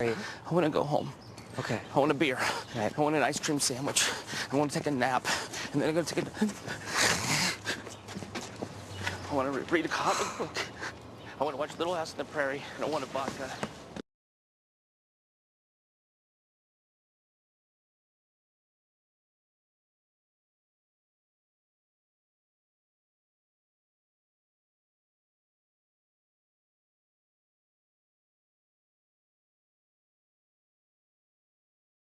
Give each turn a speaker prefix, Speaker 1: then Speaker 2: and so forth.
Speaker 1: Right.
Speaker 2: I want to go home.
Speaker 1: Okay.
Speaker 2: I want a beer.
Speaker 1: Right.
Speaker 2: I want an ice cream sandwich. I want to take a nap. And then I'm going to take a... I want to read a comic book. I want to watch Little House on the Prairie. And I want a vodka.